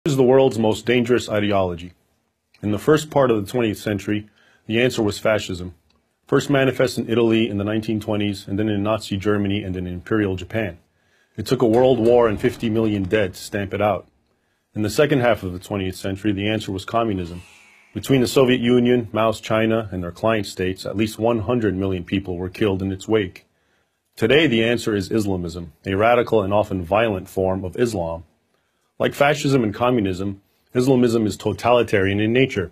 What is the world's most dangerous ideology? In the first part of the 20th century, the answer was fascism. First manifest in Italy in the 1920s, and then in Nazi Germany and in Imperial Japan. It took a world war and 50 million dead to stamp it out. In the second half of the 20th century, the answer was communism. Between the Soviet Union, Mao's China, and their client states, at least 100 million people were killed in its wake. Today, the answer is Islamism, a radical and often violent form of Islam. Like fascism and communism, Islamism is totalitarian in nature.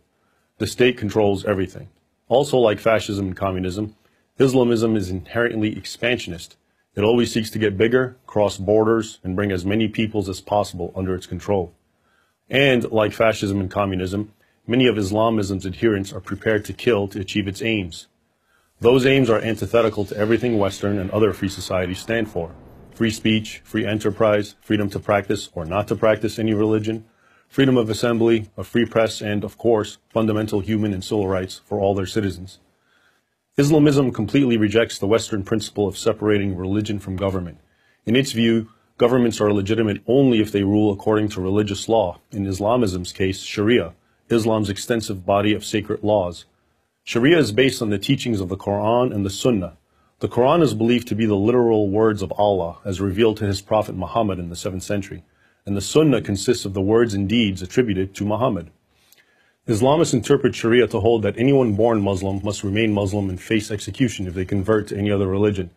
The state controls everything. Also, like fascism and communism, Islamism is inherently expansionist. It always seeks to get bigger, cross borders, and bring as many peoples as possible under its control. And, like fascism and communism, many of Islamism's adherents are prepared to kill to achieve its aims. Those aims are antithetical to everything Western and other free societies stand for. Free speech, free enterprise, freedom to practice or not to practice any religion, freedom of assembly, a free press, and, of course, fundamental human and civil rights for all their citizens. Islamism completely rejects the Western principle of separating religion from government. In its view, governments are legitimate only if they rule according to religious law, in Islamism's case, Sharia, Islam's extensive body of sacred laws. Sharia is based on the teachings of the Quran and the Sunnah. The Quran is believed to be the literal words of Allah as revealed to his prophet Muhammad in the 7th century, and the Sunnah consists of the words and deeds attributed to Muhammad. Islamists interpret Sharia to hold that anyone born Muslim must remain Muslim and face execution if they convert to any other religion,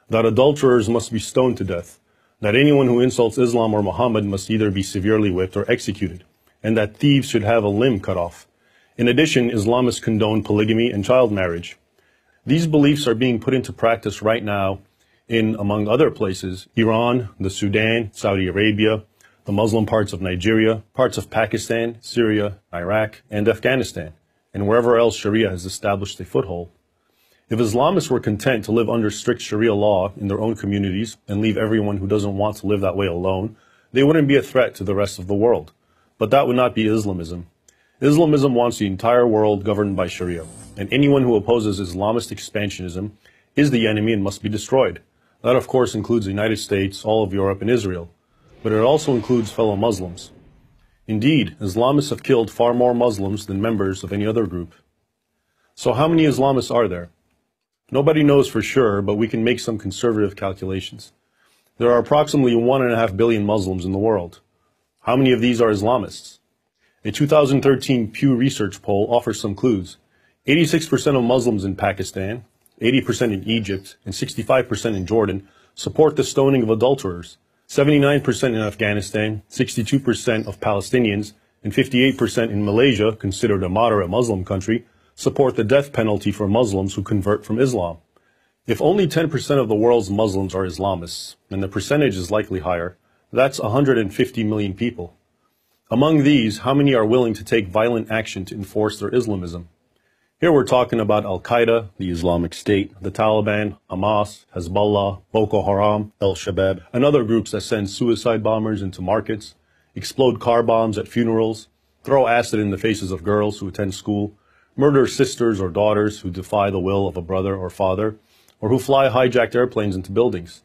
that adulterers must be stoned to death, that anyone who insults Islam or Muhammad must either be severely whipped or executed, and that thieves should have a limb cut off. In addition, Islamists condone polygamy and child marriage. These beliefs are being put into practice right now in, among other places, Iran, the Sudan, Saudi Arabia, the Muslim parts of Nigeria, parts of Pakistan, Syria, Iraq, and Afghanistan, and wherever else Sharia has established a foothold. If Islamists were content to live under strict Sharia law in their own communities and leave everyone who doesn't want to live that way alone, they wouldn't be a threat to the rest of the world. But that would not be Islamism. Islamism wants the entire world governed by Sharia, and anyone who opposes Islamist expansionism is the enemy and must be destroyed. That, of course, includes the United States, all of Europe, and Israel. But it also includes fellow Muslims. Indeed, Islamists have killed far more Muslims than members of any other group. So how many Islamists are there? Nobody knows for sure, but we can make some conservative calculations. There are approximately 1.5 billion Muslims in the world. How many of these are Islamists? A 2013 Pew Research poll offers some clues. 86% of Muslims in Pakistan, 80% in Egypt, and 65% in Jordan support the stoning of adulterers. 79% in Afghanistan, 62% of Palestinians, and 58% in Malaysia, considered a moderate Muslim country, support the death penalty for Muslims who convert from Islam. If only 10% of the world's Muslims are Islamists, and the percentage is likely higher, that's 150 million people. Among these, how many are willing to take violent action to enforce their Islamism? Here we're talking about Al-Qaeda, the Islamic State, the Taliban, Hamas, Hezbollah, Boko Haram, Al-Shabaab, and other groups that send suicide bombers into markets, explode car bombs at funerals, throw acid in the faces of girls who attend school, murder sisters or daughters who defy the will of a brother or father, or who fly hijacked airplanes into buildings.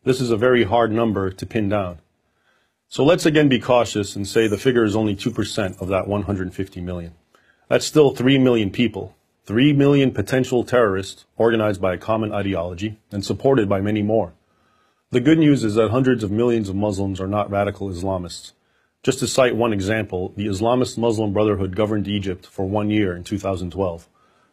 This is a very hard number to pin down. So let's again be cautious and say the figure is only 2% of that 150 million. That's still 3 million people, 3 million potential terrorists organized by a common ideology and supported by many more. The good news is that hundreds of millions of Muslims are not radical Islamists. Just to cite one example, the Islamist Muslim Brotherhood governed Egypt for 1 year in 2012.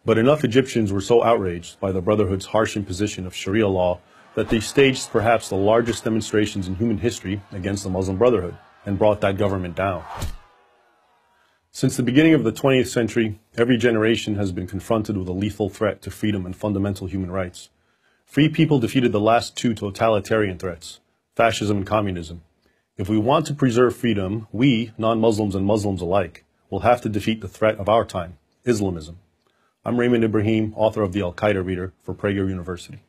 But enough Egyptians were so outraged by the Brotherhood's harsh imposition of Sharia law that they staged perhaps the largest demonstrations in human history against the Muslim Brotherhood and brought that government down. Since the beginning of the 20th century, every generation has been confronted with a lethal threat to freedom and fundamental human rights. Free people defeated the last two totalitarian threats, fascism and communism. If we want to preserve freedom, we, non-Muslims and Muslims alike, will have to defeat the threat of our time, Islamism. I'm Raymond Ibrahim, author of the Al-Qaeda Reader for Prager University.